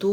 2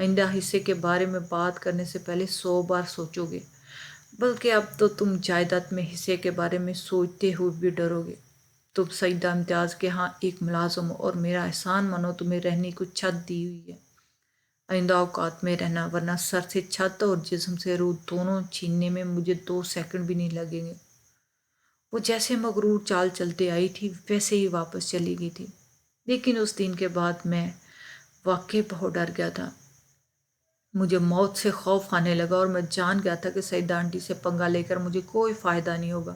آئندہ حصے کے بارے میں بات کرنے سے پہلے 100 بار سوچو گے، بلکہ اب تو تم جائیداد میں حصے کے بارے میں سوچتے ہوئے بھی ڈرو گے۔ تم سیدہ امتیاز کے ہاں ایک ملازم ہو اور میرا احسان مانو تمہیں رہنے کو چھت دی ہوئی ہے۔ آئندہ اوقات میں رہنا، ورنہ سر سے چھت اور جسم سے روح دونوں چھیننے میں مجھے 2 سیکنڈ بھی نہیں لگیں گے۔ وہ جیسے مغرور چال چلتے آئی تھی ویسے ہی واپس چلی گئی تھی، لیکن اس دن کے بعد میں واقعی بہت ڈر گیا تھا۔ مجھے موت سے خوف آنے لگا اور میں جان گیا تھا کہ سیدہ آنٹی سے پنگا لے کر مجھے کوئی فائدہ نہیں ہوگا،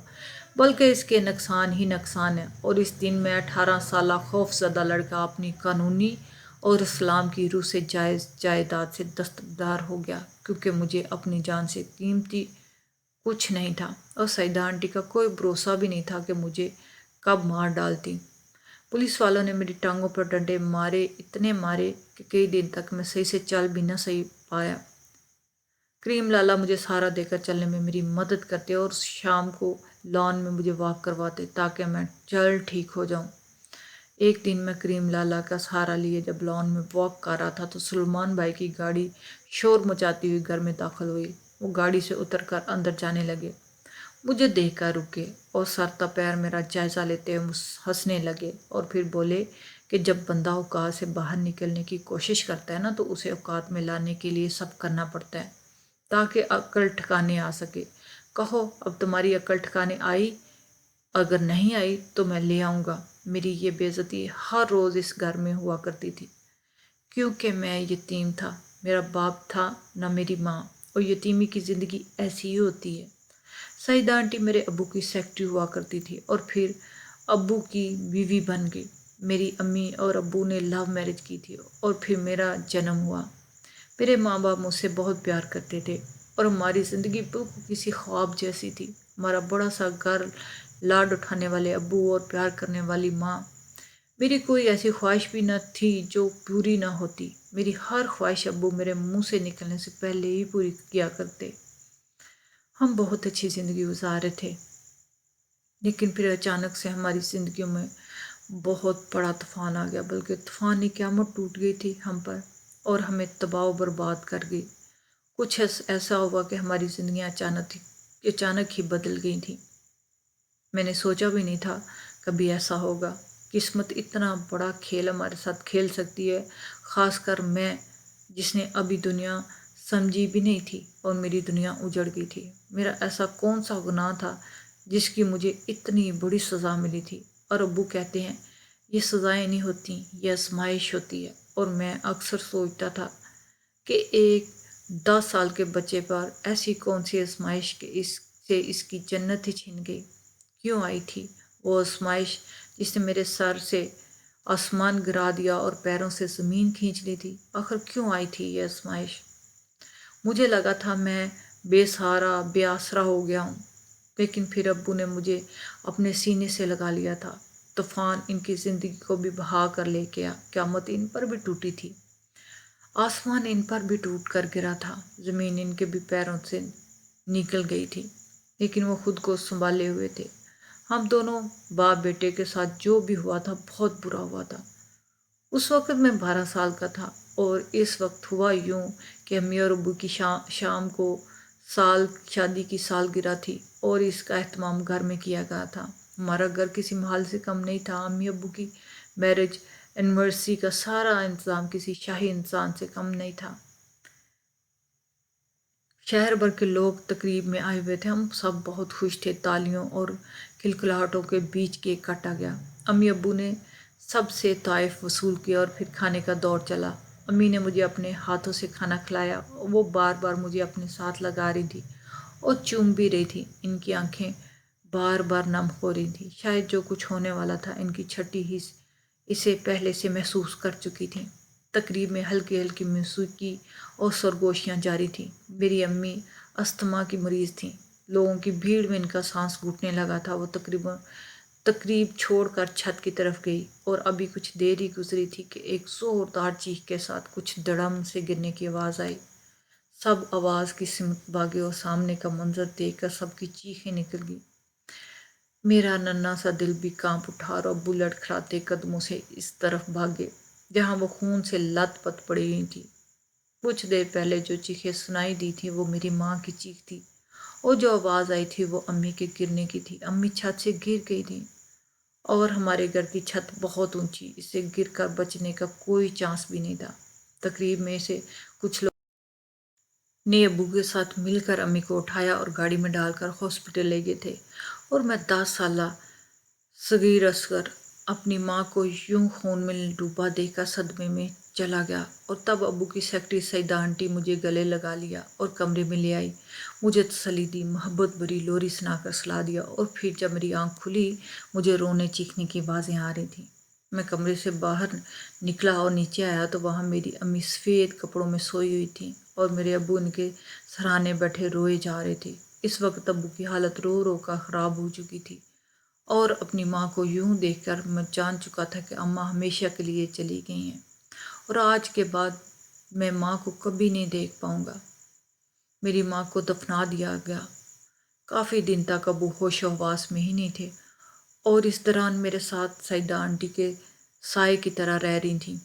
بلکہ اس کے نقصان ہی نقصان ہے۔ اور اس دن میں 18 سالہ خوف زدہ لڑکا اپنی قانونی اور اسلام کی روح سے جائز جائیداد سے دستبردار ہو گیا، کیونکہ مجھے اپنی جان سے قیمتی کچھ نہیں تھا اور سیدہ آنٹی کا کوئی بھروسہ بھی نہیں تھا کہ مجھے کب مار ڈالتی۔ پولیس والوں نے میری ٹانگوں پر ڈنڈے مارے، اتنے مارے کہ کئی دن تک میں صحیح سے چل بھی نہ صحیح پایا۔ کریم لالا مجھے سہارا دے کر چلنے میں میری مدد کرتے اور شام کو لان میں مجھے واک کرواتے تاکہ میں جلد ٹھیک ہو جاؤں۔ ایک دن میں کریم لالا کا سہارا لیے جب لان میں واک کر رہا تھا تو سلمان بھائی کی گاڑی شور مچاتی ہوئی گھر میں داخل ہوئی۔ وہ گاڑی سے اتر کر اندر جانے لگے، مجھے دیکھ کر رکے اور سر تا پیر میرا جائزہ لیتے ہوئے ہنسنے لگے اور پھر بولے کہ جب بندہ اوقات سے باہر نکلنے کی کوشش کرتا ہے نا تو اسے اوقات میں لانے کے لیے سب کرنا پڑتا ہے تاکہ عقل ٹھکانے آ سکے۔ کہو اب تمہاری عقل ٹھکانے آئی؟ اگر نہیں آئی تو میں لے آؤں گا۔ میری یہ بے عزتی ہر روز اس گھر میں ہوا کرتی تھی، کیونکہ میں یتیم تھا، میرا باپ تھا نہ میری ماں، اور یتیمی کی زندگی ایسی ہی ہوتی ہے۔ سعیدہ آنٹی میرے ابو کی سیکرٹری ہوا کرتی تھی اور پھر ابو کی بیوی بن گئی۔ میری امی اور ابو نے لو میرج کی تھی اور پھر میرا جنم ہوا۔ میرے ماں باپ مجھ سے بہت پیار کرتے تھے اور ہماری زندگی بالکل کسی خواب جیسی تھی۔ ہمارا بڑا سا گھر، لاڈ اٹھانے والے ابو اور پیار کرنے والی ماں۔ میری کوئی ایسی خواہش بھی نہ تھی جو پوری نہ ہوتی۔ میری ہر خواہش ابو میرے منہ سے نکلنے سے پہلے ہی پوری کیا کرتے۔ ہم بہت اچھی زندگی گزار رہے تھے، لیکن پھر اچانک سے ہماری زندگیوں میں بہت بڑا طوفان آ گیا، بلکہ طوفانی قیامت ٹوٹ گئی تھی ہم پر اور ہمیں تباہ و برباد کر گئی۔ کچھ ایسا ہوا کہ ہماری زندگیاں اچانک ہی بدل گئی تھیں۔ میں نے سوچا بھی نہیں تھا کبھی ایسا ہوگا۔ قسمت اتنا بڑا کھیل ہمارے ساتھ کھیل سکتی ہے، خاص کر میں جس نے ابھی دنیا سمجھی بھی نہیں تھی اور میری دنیا اجڑ گئی تھی۔ میرا ایسا کون سا گناہ تھا جس کی مجھے اتنی بڑی سزا ملی تھی؟ اور ابو کہتے ہیں یہ سزائیں نہیں ہوتی، یہ آزمائش ہوتی ہے۔ اور میں اکثر سوچتا تھا کہ ایک 10 سال کے بچے پر ایسی کون سی آزمائش کہ اس کی جنت ہی چھن گئی؟ کیوں آئی تھی وہ آزمائش جس نے میرے سر سے آسمان گرا دیا اور پیروں سے زمین کھینچ لی تھی؟ آخر کیوں آئی تھی یہ آزمائش؟ مجھے لگا تھا میں بے سہارا، بے آسرا ہو گیا ہوں، لیکن پھر ابو نے مجھے اپنے سینے سے لگا لیا تھا۔ طوفان ان کی زندگی کو بھی بہا کر لے گیا، قیامت ان پر بھی ٹوٹی تھی، آسمان ان پر بھی ٹوٹ کر گرا تھا، زمین ان کے بھی پیروں سے نکل گئی تھی، لیکن وہ خود کو سنبھالے ہوئے تھے۔ ہم دونوں باپ بیٹے کے ساتھ جو بھی ہوا تھا بہت برا ہوا تھا۔ اس وقت میں 12 سال کا تھا اور اس وقت ہوا یوں کہ امی اور ابو کی شام کو شادی کی سالگرہ تھی اور اس کا اہتمام گھر میں کیا گیا تھا۔ ہمارا گھر کسی محل سے کم نہیں تھا۔ امی ابو کی میرج اینیورسری کا سارا انتظام کسی شاہی انسان سے کم نہیں تھا۔ شہر بھر کے لوگ تقریب میں آئے ہوئے تھے، ہم سب بہت خوش تھے۔ تالیوں اور کھلکھلاہٹوں کے بیچ کیک کاٹا گیا۔ امی ابو نے سب سے طائف وصول کیا اور پھر کھانے کا دور چلا۔ امی نے مجھے اپنے ہاتھوں سے کھانا کھلایا، وہ بار بار مجھے اپنے ساتھ لگا رہی تھی اور چوم بھی رہی تھی۔ ان کی آنکھیں بار بار نم ہو رہی تھیں، شاید جو کچھ ہونے والا تھا ان کی چھٹی حص اسے پہلے سے محسوس کر چکی تھیں۔ تقریب میں ہلکی ہلکی موسیقی اور سرگوشیاں جاری تھیں۔ میری امی استھما کی مریض تھیں، لوگوں کی بھیڑ میں ان کا سانس گھٹنے لگا تھا۔ وہ تقریب چھوڑ کر چھت کی طرف گئی اور ابھی کچھ دیر ہی گزری تھی کہ ایک زوردار چیخ کے ساتھ کچھ دڑم سے گرنے کی آواز آئی۔ سب آواز کی سمت بھاگے اور سامنے کا منظر دیکھ کر سب کی چیخیں نکل گئی۔ میرا ننھا سا دل بھی کانپ اٹھا اور ابو لڑکھڑاتے قدموں سے اس طرف بھاگے جہاں وہ خون سے لت پت پڑی ہوئی تھی۔ کچھ دیر پہلے جو چیخیں سنائی دی تھی وہ میری ماں کی چیخ تھی، اور جو آواز آئی تھی وہ امی کے گرنے کی تھی۔ امی چھت سے گر گئی تھی، اور ہمارے گھر کی چھت بہت اونچی، اسے گر کر بچنے کا کوئی چانس بھی نہیں تھا۔ تقریب میں سے کچھ لوگ نے ابو کے ساتھ مل کر امی کو اٹھایا اور گاڑی میں ڈال کر ہاسپٹل لے گئے تھے، اور میں 10 سالہ صغیر اصغر اپنی ماں کو یوں خون میں ڈوبا دیکھ کر صدمے میں چلا گیا۔ اور تب ابو کی سیکرٹری سعیدہ آنٹی مجھے گلے لگا لیا اور کمرے میں لے آئی، مجھے تسلی دی، محبت بھری لوری سنا کر سلا دیا، اور پھر جب میری آنکھ کھلی مجھے رونے چیخنے کی آوازیں آ رہی تھیں۔ میں کمرے سے باہر نکلا اور نیچے آیا تو وہاں میری امی سفید کپڑوں میں سوئی ہوئی تھیں، اور میرے ابو ان کے سرہانے بیٹھے روئے جا رہے تھے۔ اس وقت ابو کی حالت رو رو کر خراب ہو چکی تھی، اور اپنی ماں کو یوں دیکھ کر میں جان چکا تھا کہ اماں ہمیشہ کے لیے چلی گئی ہیں، اور آج کے بعد میں ماں کو کبھی نہیں دیکھ پاؤں گا۔ میری ماں کو دفنا دیا گیا۔ کافی دن تک ابو ہوش و حواس میں ہی نہیں تھے، اور اس دوران میرے ساتھ سعیدہ آنٹی کے سائے کی طرح رہ رہی تھیں۔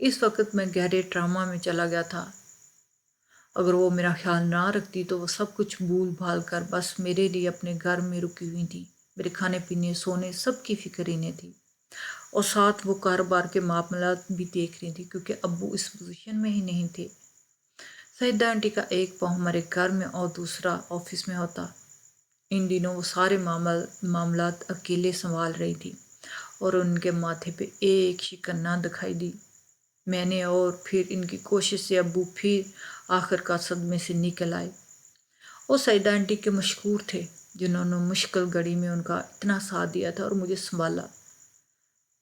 اس وقت میں گہرے ٹراما میں چلا گیا تھا۔ اگر وہ میرا خیال نہ رکھتی تو وہ سب کچھ بھول بھال کر بس میرے لیے اپنے گھر میں رکی ہوئی تھی۔ میرے کھانے پینے سونے سب کی فکر انہیں تھی، اور ساتھ وہ کاروبار کے معاملات بھی دیکھ رہی تھی، کیونکہ ابو اس پوزیشن میں ہی نہیں تھے۔ سعیدہ آنٹی کا ایک پاؤں ہمارے گھر میں اور دوسرا آفس میں ہوتا۔ ان دنوں وہ سارے معاملات اکیلے سنبھال رہی تھی، اور ان کے ماتھے پہ ایک شکن نہ دکھائی دی۔ میں نے اور پھر ان کی کوشش سے ابو پھر آخر کار صدمے سے نکل آئے۔ وہ سعیدہ آنٹی کے مشکور تھے، جنہوں نے مشکل گھڑی میں ان کا اتنا ساتھ دیا تھا اور مجھے سنبھالا۔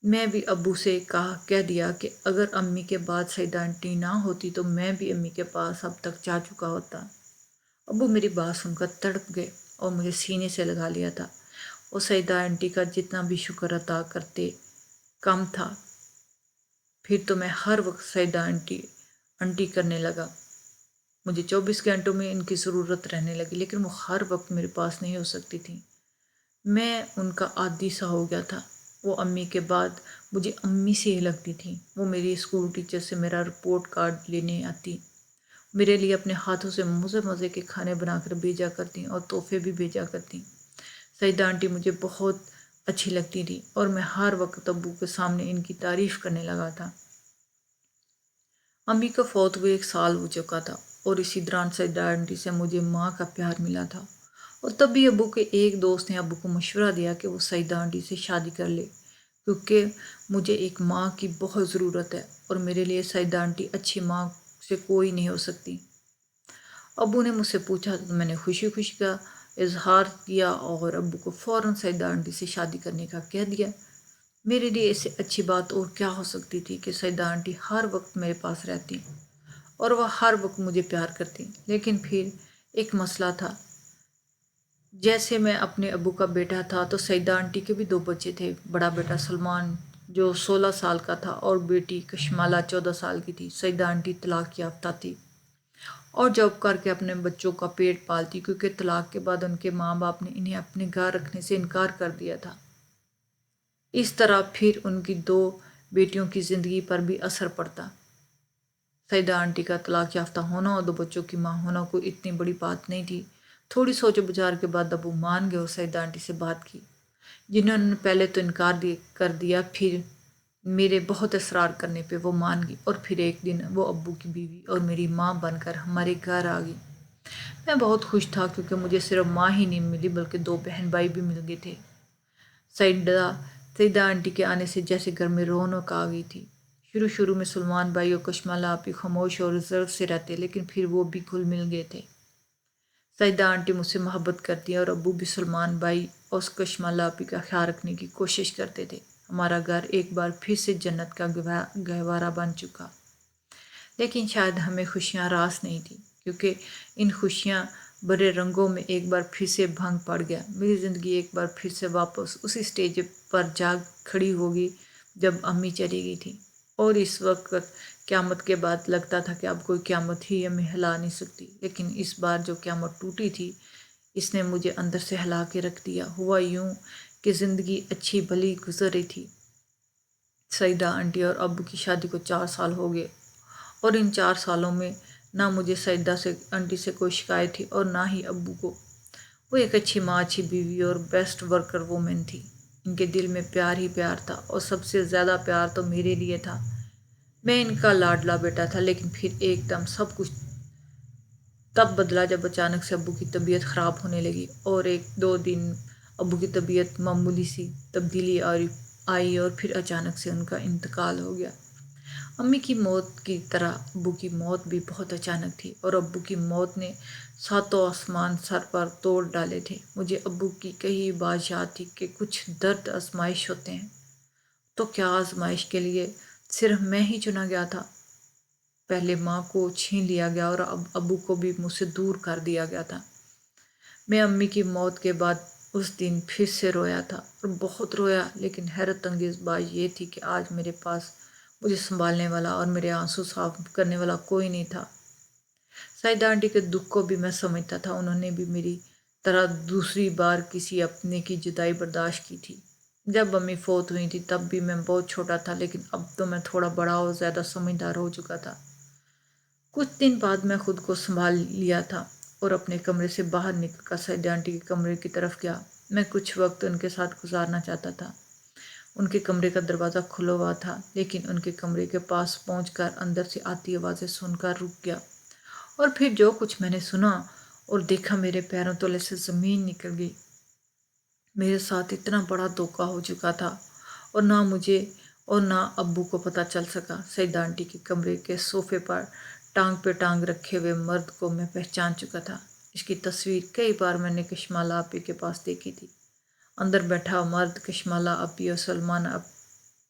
میں بھی ابو سے کہہ دیا کہ اگر امی کے بعد سعیدہ آنٹی نہ ہوتی تو میں بھی امی کے پاس اب تک جا چکا ہوتا۔ ابو میری بات سن کر تڑپ گئے اور مجھے سینے سے لگا لیا تھا۔ وہ سعیدہ آنٹی کا جتنا بھی شکر ادا کرتے کم تھا۔ پھر تو میں ہر وقت سعیدہ آنٹی کرنے لگا۔ مجھے 24 گھنٹوں میں ان کی ضرورت رہنے لگی، لیکن وہ ہر وقت میرے پاس نہیں ہو سکتی تھیں۔ میں ان کا عادی سا ہو گیا تھا۔ وہ امی کے بعد مجھے امی سے ہی لگتی تھیں۔ وہ میری اسکول ٹیچر سے میرا رپورٹ کارڈ لینے آتی، میرے لیے اپنے ہاتھوں سے مزے مزے کے کھانے بنا کر بھیجا کرتی اور تحفے بھی بھیجا کرتی۔ سعیدہ آنٹی مجھے بہت اچھی لگتی تھی، اور میں ہر وقت ابو کے سامنے ان کی تعریف کرنے لگا تھا۔ امی کا فوت ہوئے 1 سال ہو چکا تھا، اور اسی دوران سعیدہ آنٹی سے مجھے ماں کا پیار ملا تھا، اور تب بھی ابو کے ایک دوست نے ابو کو مشورہ دیا کہ وہ سعیدہ آنٹی سے شادی کر لے، کیونکہ مجھے ایک ماں کی بہت ضرورت ہے، اور میرے لیے سعیدہ آنٹی اچھی ماں سے کوئی نہیں ہو سکتی۔ ابو نے مجھ سے پوچھا تو میں نے خوشی خوشی کا اظہار کیا، اور ابو کو فوراً سعیدہ آنٹی سے شادی کرنے کا کہہ دیا۔ میرے لیے اس سے اچھی بات اور کیا ہو سکتی تھی کہ سعیدہ آنٹی ہر وقت میرے پاس رہتی، اور وہ ہر وقت مجھے پیار کرتی۔ لیکن پھر ایک مسئلہ تھا۔ جیسے میں اپنے ابو کا بیٹا تھا تو سعیدہ آنٹی کے بھی 2 بچے تھے۔ بڑا بیٹا سلمان جو 16 سال کا تھا، اور بیٹی کشمالہ 14 سال کی تھی۔ سعیدہ آنٹی طلاق یافتہ تھی اور جاب کر کے اپنے بچوں کا پیٹ پالتی، کیونکہ طلاق کے بعد ان کے ماں باپ نے انہیں اپنے گھر رکھنے سے انکار کر دیا تھا۔ اس طرح پھر ان کی 2 بیٹیوں کی زندگی پر بھی اثر پڑتا۔ سعیدہ آنٹی کا طلاق یافتہ ہونا اور 2 بچوں کی ماں ہونا کوئی اتنی بڑی بات نہیں تھی۔ تھوڑی سوچ و بچار کے بعد ابو مان گئے اور سعیدہ آنٹی سے بات کی، جنہوں نے پہلے تو انکار کر دیا، پھر میرے بہت اصرار کرنے پہ وہ مان گئی، اور پھر ایک دن وہ ابو کی بیوی اور میری ماں بن کر ہمارے گھر آ گئی۔ میں بہت خوش تھا، کیونکہ مجھے صرف ماں ہی نہیں ملی بلکہ 2 بہن بھائی بھی مل گئے تھے۔ سعیدہ آنٹی کے آنے سے جیسے گھر میں رونق آ گئی تھی۔ شروع میں سلمان بھائی اور کشمالہ آپی خاموش اور ریزرو سے رہتے، لیکن پھر وہ بھی گھل مل گئے تھے۔ سعیدہ آنٹی مجھ سے محبت کرتی، اور ابو بھی سلمان بھائی اور کشمالہ آپی کا خیال رکھنے کی کوشش کرتے تھے۔ ہمارا گھر ایک بار پھر سے جنت کا گہوارہ بن چکا۔ لیکن شاید ہمیں خوشیاں راس نہیں تھیں، کیونکہ ان خوشیاں برے رنگوں میں ایک بار پھر سے بھنگ پڑ گیا۔ میری زندگی ایک بار پھر سے واپس اسی سٹیج پر جا کھڑی ہوگی جب امی چلی گئی تھی، اور اس وقت قیامت کے بعد لگتا تھا کہ اب کوئی قیامت ہی ہمیں ہلا نہیں سکتی، لیکن اس بار جو قیامت ٹوٹی تھی اس نے مجھے اندر سے ہلا کے رکھ دیا۔ ہوا یوں کہ زندگی اچھی بھلی گزر رہی تھی۔ سعیدہ آنٹی اور ابو کی شادی کو 4 سال ہو گئے، اور ان 4 سالوں میں نہ مجھے سیدہ سے آنٹی سے کوئی شکایت تھی اور نہ ہی ابو کو۔ وہ ایک اچھی ماں، اچھی بیوی اور بیسٹ ورکر وومن تھی۔ ان کے دل میں پیار ہی پیار تھا اور سب سے زیادہ پیار تو میرے لیے تھا۔ میں ان کا لاڈلا بیٹا تھا، لیکن پھر ایک دم سب کچھ تب بدلا جب اچانک سے ابو کی طبیعت خراب ہونے لگی، اور 1-2 دن ابو کی طبیعت معمولی سی تبدیلی آئی اور پھر اچانک سے ان کا انتقال ہو گیا۔ امی کی موت کی طرح ابو کی موت بھی بہت اچانک تھی، اور ابو کی موت نے 7 آسمان سر پر توڑ ڈالے تھے۔ مجھے ابو کی کئی بات یاد تھی کہ کچھ درد آزمائش ہوتے ہیں، تو کیا آزمائش کے لیے صرف میں ہی چنا گیا تھا؟ پہلے ماں کو چھین لیا گیا اور اب ابو کو بھی مجھ سے دور کر دیا گیا تھا۔ میں امی کی موت کے بعد اس دن پھر سے رویا تھا اور بہت رویا، لیکن حیرت انگیز بات یہ تھی کہ آج میرے پاس مجھے سنبھالنے والا اور میرے آنسو صاف کرنے والا کوئی نہیں تھا۔ سائدہ آنٹی کے دکھ کو بھی میں سمجھتا تھا، انہوں نے بھی میری طرح دوسری بار کسی اپنے کی جدائی برداشت کی تھی۔ جب امی فوت ہوئی تھی تب بھی میں بہت چھوٹا تھا، لیکن اب تو میں تھوڑا بڑا اور زیادہ سمجھدار ہو چکا تھا۔ کچھ دن بعد میں خود کو سنبھال لیا تھا اور اپنے کمرے سے باہر نکل کر سائدہ آنٹی کے کمرے کی طرف گیا۔ میں کچھ وقت ان کے ساتھ گزارنا چاہتا تھا۔ ان کے کمرے کا دروازہ کھلا ہوا تھا، لیکن ان کے کمرے کے پاس پہنچ کر اندر سے آتی آوازیں سن کر رک گیا، اور پھر جو کچھ میں نے سنا اور دیکھا میرے پیروں تلے سے زمین نکل گئی۔ میرے ساتھ اتنا بڑا دھوکہ ہو چکا تھا، اور نہ مجھے اور نہ ابو کو پتہ چل سکا۔ سیدہ آنٹی کے کمرے کے صوفے پر ٹانگ پہ ٹانگ رکھے ہوئے مرد کو میں پہچان چکا تھا۔ اس کی تصویر کئی بار میں نے کشمالہ آپی کے پاس دیکھی تھی۔ اندر بیٹھا مرد کشمالہ آپی اور سلمان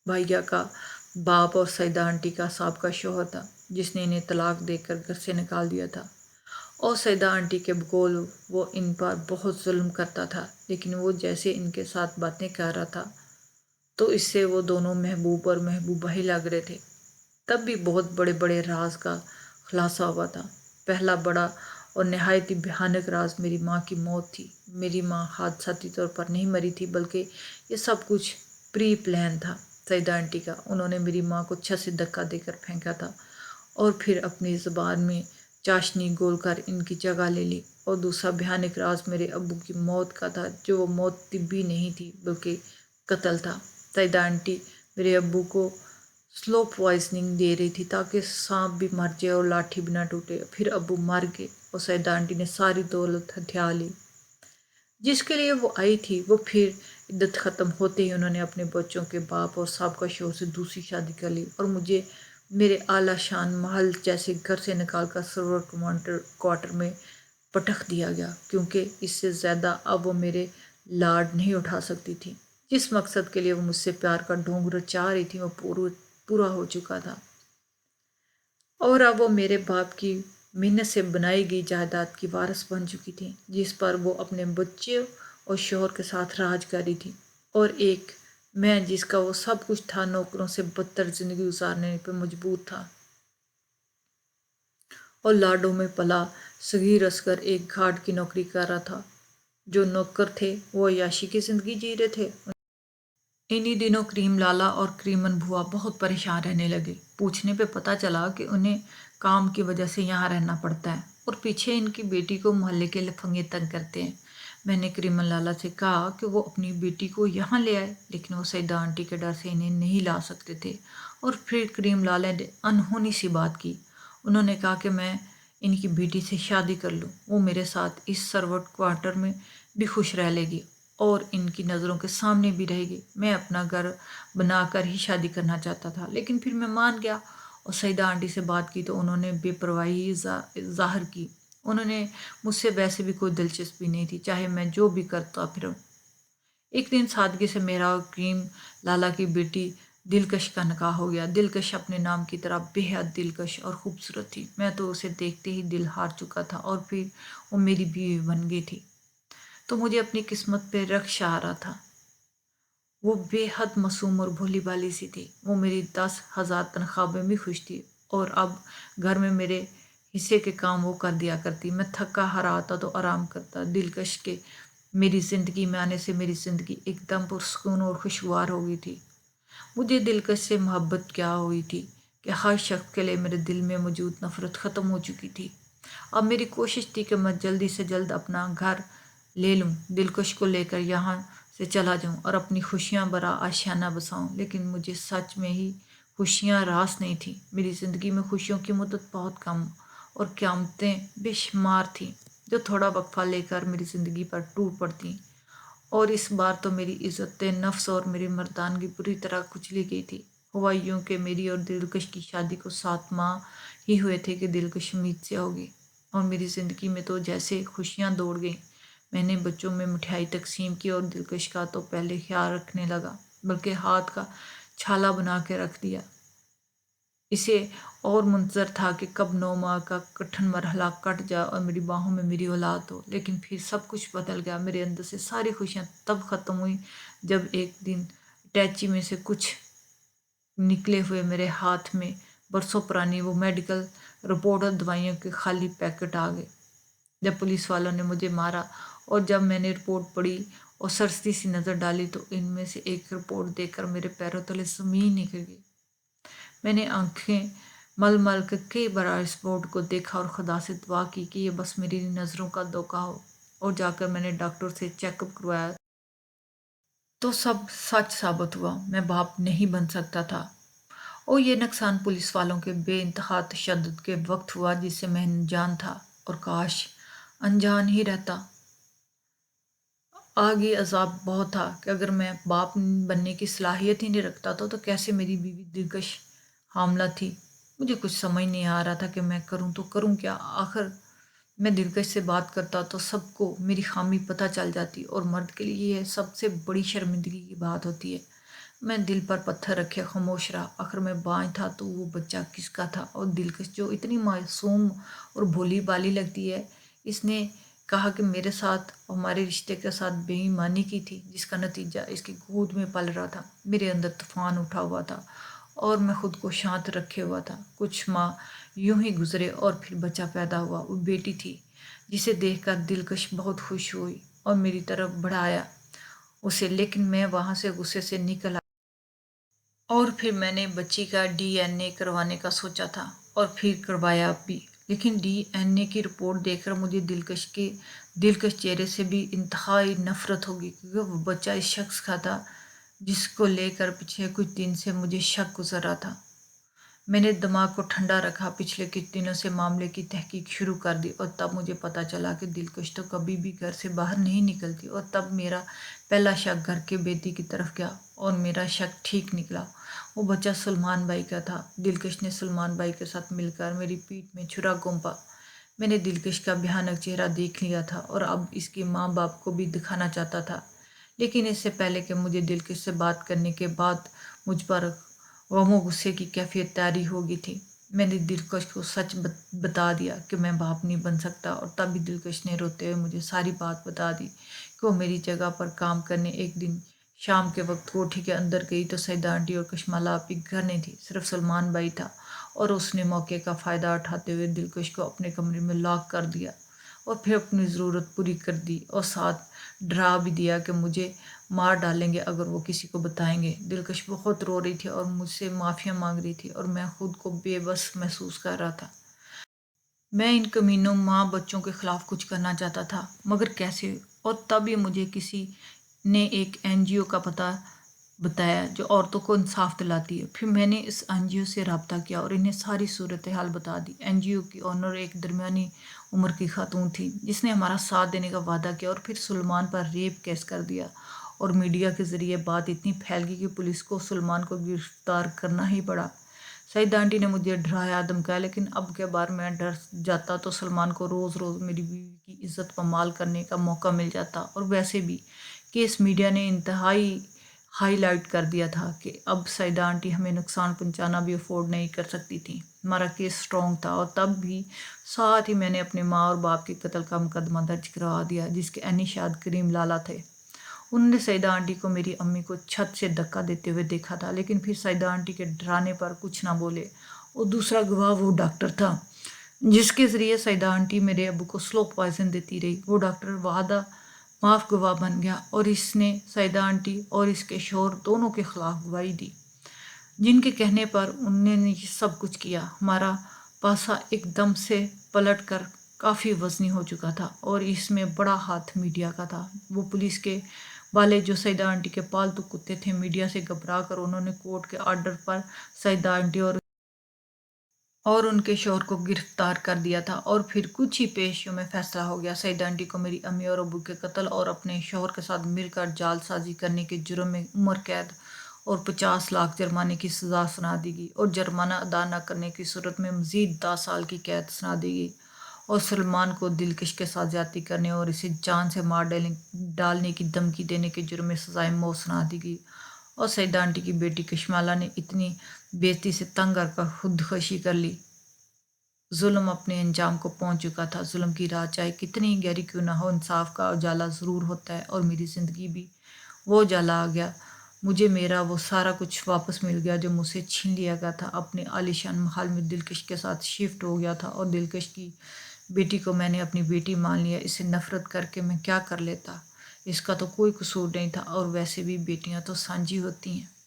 بھائیا کا باپ اور سیدہ آنٹی کا سابقہ شوہر تھا، جس نے انہیں طلاق دے کر گھر سے نکال دیا تھا۔ اور سیدہ آنٹی کے بقول وہ ان پر بہت ظلم کرتا تھا، لیکن وہ جیسے ان کے ساتھ باتیں کر رہا تھا تو اس سے وہ دونوں محبوب اور محبوبہ ہی لگ رہے تھے۔ تب بھی بہت بڑے بڑے راز کا خلاصہ ہوا تھا۔ پہلا بڑا اور نہایت ہی بھیانک راز میری ماں کی موت تھی۔ میری ماں حادثاتی طور پر نہیں مری تھی، بلکہ یہ سب کچھ پری پلان تھا سیدہ آنٹی کا۔ انہوں نے میری ماں کو چھت سے دھکا دے کر پھینکا تھا اور پھر اپنی زبان میں چاشنی گھول کر ان کی جگہ لے لی۔ اور دوسرا بھیانک راز میرے ابو کی موت کا تھا، جو وہ موت طبی نہیں تھی بلکہ قتل تھا۔ سیدہ آنٹی میرے ابو کو سلو پوائزننگ دے رہی تھی تاکہ سانپ بھی مر جائے اور لاٹھی بھی نہ ٹوٹے۔ پھر ابو مر گئے اور سیدہ آنٹی نے ساری دولت ہتھیا لی جس کے لیے وہ آئی تھی۔ وہ پھر عدت ختم ہوتے ہی انہوں نے اپنے بچوں کے باپ اور سابقہ شوہر سے دوسری شادی کر لی اور مجھے میرے اعلیٰ شان محل جیسے گھر سے نکال کر سرور کوارٹر میں پٹخ دیا گیا، کیونکہ اس سے زیادہ اب وہ میرے لاڈ نہیں اٹھا سکتی تھی۔ جس مقصد کے لیے وہ مجھ سے پیار کا ڈھونگ رچا رہی تھی وہ پورا ہو چکا تھا، اور اب وہ میرے باپ کی محنت سے بنائی گئی جائیداد کی وارث بن چکی تھی، جس پر وہ اپنے بچوں اور شوہر کے ساتھ راج کر رہی تھی، اور ایک میں جس کا وہ سب کچھ تھا نوکروں سے بدتر زندگی گزارنے پہ مجبور تھا۔ اور لاڈوں میں پلا صغیر اصغر ایک گھاٹ کی نوکری کر رہا تھا۔ جو نوکر تھے وہ عیاشی کی زندگی جی رہے تھے۔ انہی دنوں کریم لالا اور کریمن بھوا بہت پریشان رہنے لگے۔ پوچھنے پہ پتہ چلا کہ انہیں کام کی وجہ سے یہاں رہنا پڑتا ہے، اور پیچھے ان کی بیٹی کو محلے کے لفنگے تنگ کرتے ہیں۔ میں نے کریمن لالا سے کہا کہ وہ اپنی بیٹی کو یہاں لے آئے، لیکن وہ سیدہ آنٹی کے ڈر سے انہیں نہیں لا سکتے تھے، اور پھر کریم لالا نے انہونی سی بات کی۔ انہوں نے کہا کہ میں ان کی بیٹی سے شادی کر لوں، وہ میرے ساتھ اس سرور کوارٹر میں بھی خوش رہ لے گی اور ان کی نظروں کے سامنے بھی رہے گی۔ میں اپنا گھر بنا کر ہی شادی کرنا چاہتا تھا، لیکن پھر میں مان گیا اور سیدہ آنٹی سے بات کی تو انہوں نے بے پرواہی ظاہر کی۔ انہوں نے مجھ سے ویسے بھی کوئی دلچسپی نہیں تھی، چاہے میں جو بھی کرتا پھروں۔ ایک دن سادگی سے میرا اور کریم لالا کی بیٹی دلکش کا نکاح ہو گیا۔ دلکش اپنے نام کی طرح بے حد دلکش اور خوبصورت تھی۔ میں تو اسے دیکھتے ہی دل ہار چکا تھا، اور پھر وہ میری بیوی بن گئی تھی تو مجھے اپنی قسمت پہ رکش آ رہا تھا۔ وہ بے حد معصوم اور بھولی بھالی سی تھی۔ وہ میری 10,000 تنخواہ میں بھی خوش تھی، اور اب گھر میں میرے حصے کے کام وہ کر دیا کرتی۔ میں تھکا ہارا آتا تو آرام کرتا۔ دلکش کے میری زندگی میں آنے سے میری زندگی ایک دم پرسکون اور خوشگوار ہو گئی تھی۔ مجھے دلکش سے محبت کیا ہوئی تھی، کہ ہر شخص کے لیے میرے دل میں موجود نفرت ختم ہو چکی تھی۔ اب میری کوشش تھی کہ میں جلدی سے جلد اپنا گھر لے لوں، دلکش کو لے کر یہاں سے چلا جاؤں اور اپنی خوشیاں برا آشیانہ بساؤں، لیکن مجھے سچ میں ہی خوشیاں راس نہیں تھیں۔ میری زندگی میں خوشیوں کی مدت بہت کم اور قیامتیں بے شمار تھیں جو تھوڑا وقفہ لے کر میری زندگی پر ٹوٹ پڑتیں، اور اس بار تو میری عزت نفس اور میری مردانگی بری طرح کچلی گئی تھی۔ ہوا یوں کہ میری اور دلکش کی شادی کو 7 ماہ ہی ہوئے تھے کہ دلکش امید سے ہو گئی، اور میری زندگی میں تو جیسے خوشیاں دوڑ گئیں۔ میں نے بچوں میں مٹھائی تقسیم کی اور دلکش کا تو پہلے خیال رکھنے لگا، بلکہ ہاتھ کا چھالا بنا کے رکھ دیا۔ اسے اور منتظر تھا کہ کب 9 ماہ کا کٹھن مرحلہ کٹ جائے اور میری باہوں میں میری اولاد ہو، لیکن پھر سب کچھ بدل گیا۔ میرے اندر سے ساری خوشیاں تب ختم ہوئی جب ایک دن اٹیچی میں سے کچھ نکلے ہوئے میرے ہاتھ میں برسوں پرانی وہ میڈیکل رپورٹ اور دوائیوں کے خالی پیکٹ آ گئے۔ جب پولیس والوں نے مجھے مارا اور جب میں نے رپورٹ پڑھی اور سرستی سی نظر ڈالی تو ان میں سے ایک رپورٹ دیکھ کر میرے پیروں تلے زمین نکل گئی۔ میں نے آنکھیں مل مل کر کئی بار اس رپورٹ کو دیکھا اور خدا سے دعا کی کہ یہ بس میری نظروں کا دھوکہ ہو، اور جا کر میں نے ڈاکٹر سے چیک اپ کروایا تو سب سچ ثابت ہوا، میں باپ نہیں بن سکتا تھا۔ اور یہ نقصان پولیس والوں کے بے انتہا تشدد کے وقت ہوا جس سے میں انجان تھا، اور کاش انجان ہی رہتا۔ آگے عذاب بہت تھا کہ اگر میں باپ بننے کی صلاحیت ہی نہیں رکھتا تو کیسے میری بیوی دلکش حاملہ تھی۔ مجھے کچھ سمجھ نہیں آ رہا تھا کہ میں کروں تو کروں کیا۔ آخر میں دلکش سے بات کرتا تو سب کو میری خامی پتہ چل جاتی، اور مرد کے لیے یہ سب سے بڑی شرمندگی کی بات ہوتی ہے۔ میں دل پر پتھر رکھے خاموش رہا۔ آخر میں بانجھ تھا تو وہ بچہ کس کا تھا؟ اور دلکش جو اتنی معصوم اور بھولی بالی لگتی ہے، اس نے کہا کہ میرے ساتھ اور ہمارے رشتے کے ساتھ بے ایمانی کی تھی، جس کا نتیجہ اس کی گود میں پل رہا تھا۔ میرے اندر طوفان اٹھا ہوا تھا اور میں خود کو شانت رکھے ہوا تھا۔ کچھ ماہ یوں ہی گزرے اور پھر بچہ پیدا ہوا۔ وہ بیٹی تھی جسے دیکھ کر دلکش بہت خوش ہوئی اور میری طرف بڑھایا اسے، لیکن میں وہاں سے غصے سے نکل آیا۔ اور پھر میں نے بچی کا DNA کروانے کا سوچا تھا اور پھر کروایا بھی، لیکن DNA کی رپورٹ دیکھ کر مجھے دلکش چہرے سے بھی انتہائی نفرت ہوگی، کیونکہ وہ بچہ اس شخص کا تھا جس کو لے کر پچھلے کچھ دن سے مجھے شک گزر رہا تھا۔ میں نے دماغ کو ٹھنڈا رکھا، پچھلے کچھ دنوں سے معاملے کی تحقیق شروع کر دی، اور تب مجھے پتہ چلا کہ دلکش تو کبھی بھی گھر سے باہر نہیں نکلتی، اور تب میرا پہلا شک گھر کے بیٹی کی طرف گیا، اور میرا شک ٹھیک نکلا۔ وہ بچہ سلمان بھائی کا تھا۔ دلکش نے سلمان بھائی کے ساتھ مل کر میری پیٹھ میں چھرا گھونپا۔ میں نے دلکش کا بھیانک چہرہ دیکھ لیا تھا اور اب اس کے ماں باپ کو بھی دکھانا چاہتا تھا، لیکن اس سے پہلے کہ مجھے دلکش سے بات کرنے کے بعد مجھ پر غم و غصے کی کیفیت طاری ہو گئی تھی، میں نے دلکش کو سچ بتا دیا کہ میں باپ نہیں بن سکتا، اور تب بھی دلکش نے روتے ہوئے مجھے ساری بات بتا دی کہ وہ میری جگہ پر کام کرنے ایک دن شام کے وقت کوٹھی کے اندر گئی تو سیدہ آنٹی اور کشمالہ آپی گھر نہیں تھی، صرف سلمان بھائی تھا، اور اس نے موقع کا فائدہ اٹھاتے ہوئے دلکش کو اپنے کمرے میں لاک کر دیا اور پھر اپنی ضرورت پوری کر دی، اور ساتھ ڈرا بھی دیا کہ مجھے مار ڈالیں گے اگر وہ کسی کو بتائیں گے۔ دلکش بہت رو رہی تھی اور مجھ سے معافیاں مانگ رہی تھی، اور میں خود کو بے بس محسوس کر رہا تھا۔ میں ان کمینوں ماں بچوں کے خلاف کچھ کرنا چاہتا تھا، مگر کیسے؟ اور تب ہی مجھے کسی نے ایک NGO کا پتہ بتایا جو عورتوں کو انصاف دلاتی ہے۔ پھر میں نے اس NGO سے رابطہ کیا اور انہیں ساری صورتحال بتا دی۔ NGO کی اونر ایک درمیانی عمر کی خاتون تھی جس نے ہمارا ساتھ دینے کا وعدہ کیا، اور پھر سلمان پر ریپ کیس کر دیا، اور میڈیا کے ذریعے بات اتنی پھیل گئی کہ پولیس کو سلمان کو گرفتار کرنا ہی پڑا۔ سعیدہ آنٹی نے مجھے ڈرایا دھمکایا، لیکن اب کے بار میں ڈر جاتا تو سلمان کو روز روز میری بیوی کی عزت پامال کرنے کا موقع مل جاتا، اور ویسے بھی کیس میڈیا نے انتہائی ہائی لائٹ کر دیا تھا کہ اب سعیدہ آنٹی ہمیں نقصان پہنچانا بھی افورڈ نہیں کر سکتی تھیں۔ ہمارا کیس سٹرونگ تھا، اور تب بھی ساتھ ہی میں نے اپنے ماں اور باپ کے قتل کا مقدمہ درج کروا دیا جس کے نشاد کریم لالا تھے۔ انہوں نے سعیدہ آنٹی کو میری امی کو چھت سے دھکا دیتے ہوئے دیکھا تھا، لیکن پھر سعیدہ آنٹی کے ڈرانے پر کچھ نہ بولے، اور دوسرا گواہ وہ ڈاکٹر تھا جس کے ذریعے سعیدہ آنٹی میرے ابو کو سلو پوائزن دیتی رہی۔ وہ ڈاکٹر وعدہ معاف گواہ بن گیا، اور اس نے سعیدہ آنٹی اور اس کے شوہر دونوں کے خلاف گواہی دی۔ جن کے کہنے پر انہوں نے یہ سب کچھ کیا۔ ہمارا پاسا ایک دم سے پلٹ کر کافی وزنی ہو چکا تھا اور اس میں بڑا ہاتھ میڈیا کا تھا۔ وہ پولیس کے والے جو سعیدہ آنٹی کے پالتو کتے تھے، میڈیا سے گھبرا کر انہوں نے کورٹ کے آرڈر پر سعیدہ آنٹی اور ان کے شوہر کو گرفتار کر دیا تھا، اور پھر کچھ ہی پیشیوں میں فیصلہ ہو گیا۔ سعیدہ آنٹی کو میری امی اور ابو کے قتل اور اپنے شوہر کے ساتھ مل کر جعل سازی کرنے کے جرم میں عمر قید اور 50 لاکھ جرمانے کی سزا سنا دی گئی، اور جرمانہ ادا نہ کرنے کی صورت میں مزید 10 سال کی قید سنا دی گئی، اور سلمان کو دلکش کے ساتھ زیادتی کرنے اور اسے جان سے مار ڈالنے کی دھمکی دینے کے جرم میں سزائے موت سنا دی گئی، اور سعیدہ آنٹی کی بیٹی کشمالہ نے اتنی بے عزتی سے تنگ آ کر خودکشی کر لی۔ ظلم اپنے انجام کو پہنچ چکا تھا۔ ظلم کی راہ چاہے کتنی گہری کیوں نہ ہو، انصاف کا اجالا ضرور ہوتا ہے، اور میری زندگی بھی وہ اجالا آ گیا۔ مجھے میرا وہ سارا کچھ واپس مل گیا جو مجھ سے چھین لیا گیا تھا۔ اپنے عالیشان محل میں دلکش کے ساتھ شفٹ ہو گیا تھا، اور دلکش کی بیٹی کو میں نے اپنی بیٹی مان لیا۔ اسے نفرت کر کے میں کیا کر لیتا؟ اس کا تو کوئی قصور نہیں تھا، اور ویسے بھی بیٹیاں تو سانجھی ہوتی ہیں۔